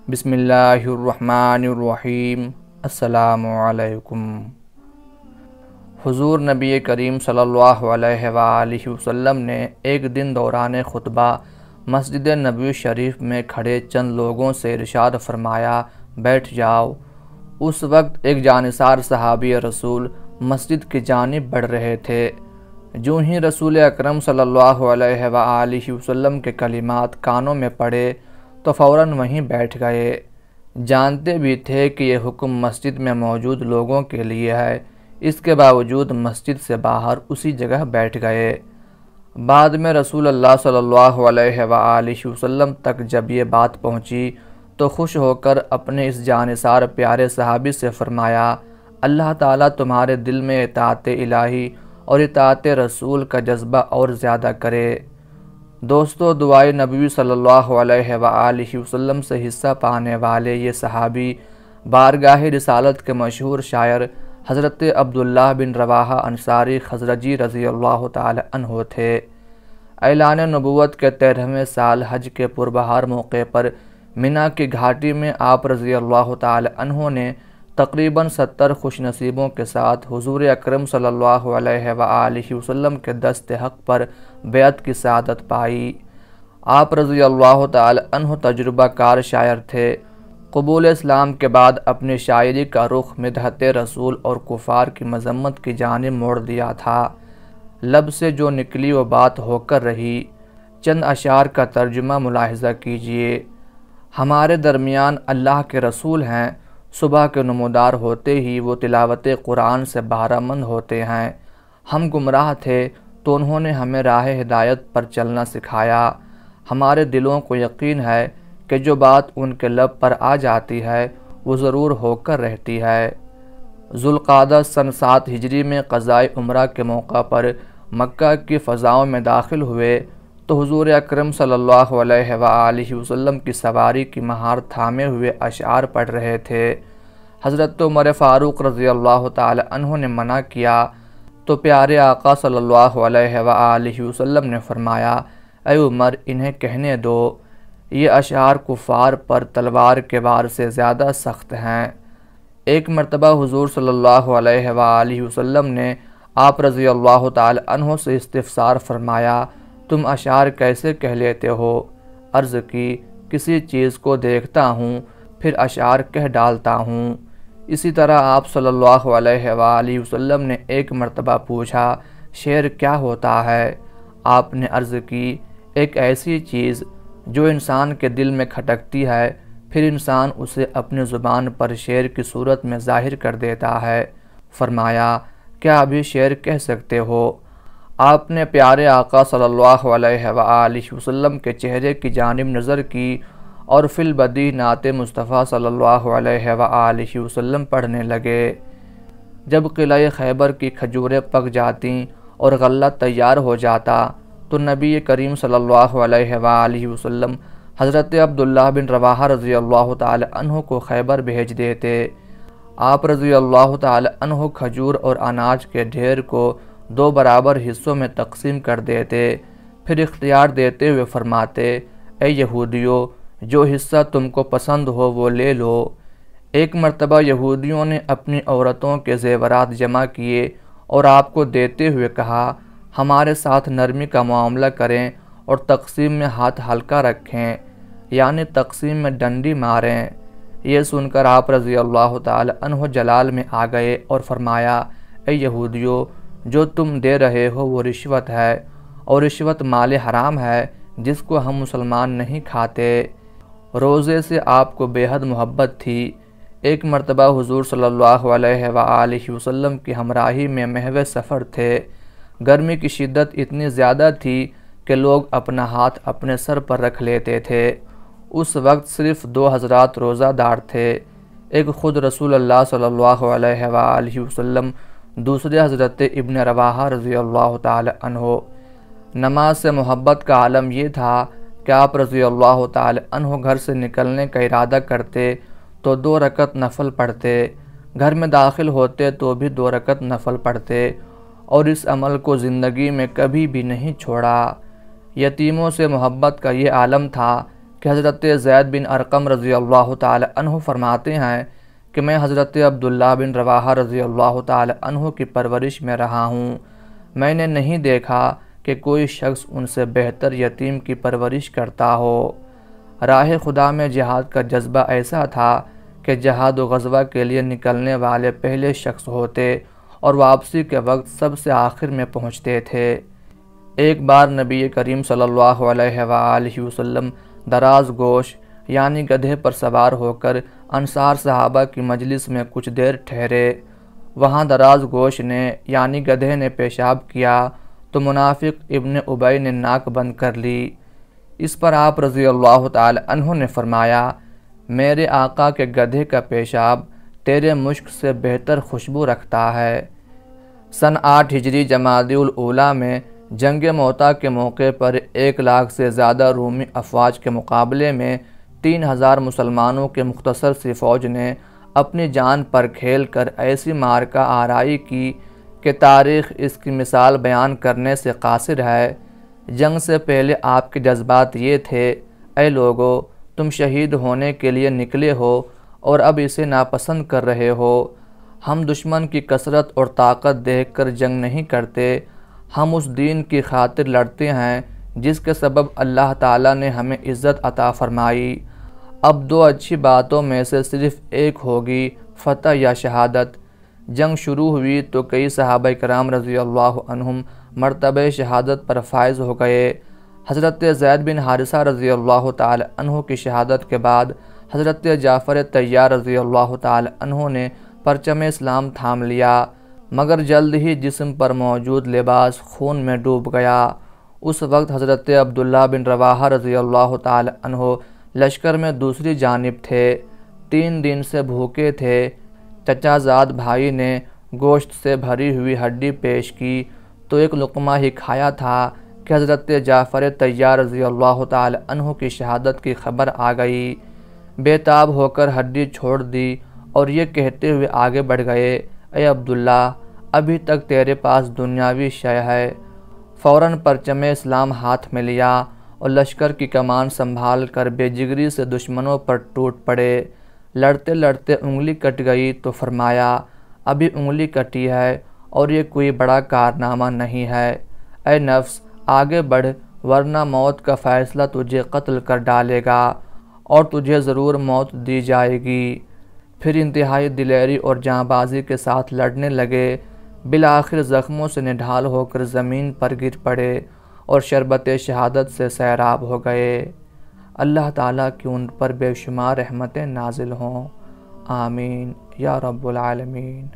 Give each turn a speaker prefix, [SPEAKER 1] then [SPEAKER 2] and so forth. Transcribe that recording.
[SPEAKER 1] بسم اللہ الرحمن الرحیم۔ السلام علیکم۔ حضور نبی کریم صلی اللہ علیہ وآلہ وسلم نے ایک دن دوران خطبہ مسجد نبوی شریف میں کھڑے چند لوگوں سے ارشاد فرمایا، بیٹھ جاؤ۔ اس وقت ایک جانثار صحابی رسول مسجد کی جانب بڑھ رہے تھے۔ جو ہی رسول اکرم صلی اللہ علیہ وآلہ وسلم کے کلمات کانوں میں پڑے تو فوراً وہیں بیٹھ گئے۔ جانتے بھی تھے کہ یہ حکم مسجد میں موجود لوگوں کے لیے ہے، اس کے باوجود مسجد سے باہر اسی جگہ بیٹھ گئے۔ بعد میں رسول اللہ صلی اللہ علیہ وآلہ وسلم تک جب یہ بات پہنچی تو خوش ہو کر اپنے اس جانثار پیارے صحابی سے فرمایا، اللہ تعالیٰ تمہارے دل میں اطاعت الہی اور اطاعت رسول کا جذبہ اور زیادہ کرے۔ دوستو، دعائے نبوی صلی اللہ علیہ وآلہ وسلم سے حصہ پانے والے یہ صحابی بارگاہ رسالت کے مشہور شاعر حضرت عبداللہ بن رواحہ انصاری خزرجی رضی اللہ تعالی عنہ تھے۔ اعلان نبوت کے 13ویں سال حج کے پربہار موقع پر منا کی گھاٹی میں آپ رضی اللہ تعالی عنہ نے تقریباً 70 خوش نصیبوں کے ساتھ حضور اکرم صلی اللہ علیہ وآلہ وسلم کے دست حق پر بیعت کی سعادت پائی۔ آپ رضی اللہ تعالی عنہ تجربہ کار شاعر تھے۔ قبول اسلام کے بعد اپنی شاعری کا رخ مدحت رسول اور کفار کی مذمت کی جانب موڑ دیا تھا۔ لب سے جو نکلی وہ بات ہو کر رہی۔ چند اشعار کا ترجمہ ملاحظہ کیجیے۔ ہمارے درمیان اللہ کے رسول ہیں، صبح کے نمودار ہوتے ہی وہ تلاوت قرآن سے بہرہ مند ہوتے ہیں۔ ہم گمراہ تھے تو انہوں نے ہمیں راہ ہدایت پر چلنا سکھایا۔ ہمارے دلوں کو یقین ہے کہ جو بات ان کے لب پر آ جاتی ہے وہ ضرور ہو کر رہتی ہے۔ ذوالقعدہ سن 7 ہجری میں قضائے عمرہ کے موقع پر مکہ کی فضاؤں میں داخل ہوئے تو حضور اکرم صلی اللہ علیہ وآلہ وسلم کی سواری کی مہار تھامے ہوئے اشعار پڑھ رہے تھے۔ حضرت عمر فاروق رضی اللہ تعالی عنہ نے منع کیا تو پیارے آقا صلی اللہ علیہ وآلہ وسلم نے فرمایا، اے عمر، انہیں کہنے دو، یہ اشعار کفار پر تلوار کے وار سے زیادہ سخت ہیں۔ ایک مرتبہ حضور صلی اللہ علیہ وآلہ وسلم نے آپ رضی اللہ تعالی عنہ سے استفسار فرمایا، تم اشعار کیسے کہہ لیتے ہو؟ عرض کی، کسی چیز کو دیکھتا ہوں پھر اشعار کہہ ڈالتا ہوں۔ اسی طرح آپ صلی اللہ علیہ وآلہ وسلم نے ایک مرتبہ پوچھا، شعر کیا ہوتا ہے؟ آپ نے عرض کی، ایک ایسی چیز جو انسان کے دل میں کھٹکتی ہے، پھر انسان اسے اپنی زبان پر شعر کی صورت میں ظاہر کر دیتا ہے۔ فرمایا، کیا ابھی شعر کہہ سکتے ہو؟ آپ نے پیارے آقا صلی اللہ علیہ وآلہ وسلم کے چہرے کی جانب نظر کی اور فی البدیہہ نعت مصطفیٰ صلی اللہ علیہ وآلہ وسلم پڑھنے لگے۔ جب قلعہ خیبر کی کھجوریں پک جاتیں اور غلہ تیار ہو جاتا تو نبی کریم صلی اللہ علیہ وآلہ وسلم حضرت عبداللہ بن رواحہ رضی اللہ تعالی عنہ کو خیبر بھیج دیتے۔ آپ رضی اللہ تعالی عنہ کھجور اور اناج کے ڈھیر کو 2 برابر حصوں میں تقسیم کر دیتے، پھر اختیار دیتے ہوئے فرماتے، اے یہودیو، جو حصہ تم کو پسند ہو وہ لے لو۔ ایک مرتبہ یہودیوں نے اپنی عورتوں کے زیورات جمع کیے اور آپ کو دیتے ہوئے کہا، ہمارے ساتھ نرمی کا معاملہ کریں اور تقسیم میں ہاتھ ہلکا رکھیں، یعنی تقسیم میں ڈنڈی ماریں۔ یہ سن کر آپ رضی اللہ تعالی عنہ جلال میں آ گئے اور فرمایا، اے یہودیو، جو تم دے رہے ہو وہ رشوت ہے، اور رشوت مال حرام ہے جس کو ہم مسلمان نہیں کھاتے۔ روزے سے آپ کو بے حد محبت تھی۔ ایک مرتبہ حضور صلی اللہ علیہ وآلہ وسلم کی ہمراہی میں محو سفر تھے۔ گرمی کی شدت اتنی زیادہ تھی کہ لوگ اپنا ہاتھ اپنے سر پر رکھ لیتے تھے۔ اس وقت صرف 2 حضرات روزہ دار تھے، ایک خود رسول اللہ صلی اللہ علیہ وآلہ وسلم، دوسرے حضرت ابن رواحہ رضی اللہ تعالی عنہ۔ نماز سے محبت کا عالم یہ تھا کہ آپ رضی اللہ تعالی عنہ گھر سے نکلنے کا ارادہ کرتے تو 2 رکعت نفل پڑھتے، گھر میں داخل ہوتے تو بھی 2 رکعت نفل پڑھتے، اور اس عمل کو زندگی میں کبھی بھی نہیں چھوڑا۔ یتیموں سے محبت کا یہ عالم تھا کہ کہ حضرت زید بن ارقم رضی اللہ تعالی عنہ فرماتے ہیں کہ میں حضرت عبداللہ بن رواحہ رضی اللہ تعالی عنہ کی پرورش میں رہا ہوں۔ میں نے نہیں دیکھا کہ کوئی شخص ان سے بہتر یتیم کی پرورش کرتا ہو۔ راہ خدا میں جہاد کا جذبہ ایسا تھا کہ جہاد و غزوہ کے لیے نکلنے والے پہلے شخص ہوتے اور واپسی کے وقت سب سے آخر میں پہنچتے تھے۔ ایک بار نبی کریم صلی اللہ علیہ وآلہ وسلم دراز گوش یعنی گدھے پر سوار ہو کر انصار صحابہ کی مجلس میں کچھ دیر ٹھہرے۔ وہاں دراز گوش نے یعنی گدھے نے پیشاب کیا تو منافق ابن ابی نے ناک بند کر لی۔ اس پر آپ رضی اللہ تعالی عنہ نے فرمایا، میرے آقا کے گدھے کا پیشاب تیرے مشک سے بہتر خوشبو رکھتا ہے۔ سن 8 ہجری جمادی الاولیٰ میں جنگ موتا کے موقع پر 1 لاکھ سے زیادہ رومی افواج کے مقابلے میں 3000 مسلمانوں کے مختصر سی فوج نے اپنی جان پر کھیل کر ایسی مارکہ آرائی کی کہ تاریخ اس کی مثال بیان کرنے سے قاصر ہے۔ جنگ سے پہلے آپ کے جذبات یہ تھے، اے لوگو، تم شہید ہونے کے لیے نکلے ہو اور اب اسے ناپسند کر رہے ہو۔ ہم دشمن کی کثرت اور طاقت دیکھ کر جنگ نہیں کرتے، ہم اس دین کی خاطر لڑتے ہیں جس کے سبب اللہ تعالیٰ نے ہمیں عزت عطا فرمائی۔ اب 2 اچھی باتوں میں سے صرف ایک ہوگی، فتح یا شہادت۔ جنگ شروع ہوئی تو کئی صحابہ کرام رضی اللہ عنہم مرتبہ شہادت پر فائز ہو گئے۔ حضرت زید بن حارثہ رضی اللہ تعالی عنہ کی شہادت کے بعد حضرت جعفر طیار رضی اللہ تعالی عنہ نے پرچم اسلام تھام لیا، مگر جلد ہی جسم پر موجود لباس خون میں ڈوب گیا۔ اس وقت حضرت عبداللہ بن رواحہ رضی اللہ تعالی عنہ لشکر میں دوسری جانب تھے، 3 دن سے بھوکے تھے۔ چچا زاد بھائی نے گوشت سے بھری ہوئی ہڈی پیش کی تو ایک لقمہ ہی کھایا تھا کہ حضرت جعفر طیار رضی اللہ تعالی عنہ کی شہادت کی خبر آ گئی۔ بے تاب ہو کر ہڈی چھوڑ دی اور یہ کہتے ہوئے آگے بڑھ گئے، اے عبداللہ، ابھی تک تیرے پاس دنیاوی شے ہے۔ فوراً پرچم اسلام ہاتھ میں لیا اور لشکر کی کمان سنبھال کر بے جگری سے دشمنوں پر ٹوٹ پڑے۔ لڑتے لڑتے انگلی کٹ گئی تو فرمایا، ابھی انگلی کٹی ہے اور یہ کوئی بڑا کارنامہ نہیں ہے۔ اے نفس، آگے بڑھ، ورنہ موت کا فیصلہ تجھے قتل کر ڈالے گا اور تجھے ضرور موت دی جائے گی۔ پھر انتہائی دلیری اور جاں بازی کے ساتھ لڑنے لگے، بالآخر زخموں سے نڈھال ہو کر زمین پر گر پڑے اور شربت شہادت سے سیراب ہو گئے۔ اللہ تعالیٰ کی ان پر بے شمار رحمتیں نازل ہوں، آمین یا رب العالمین۔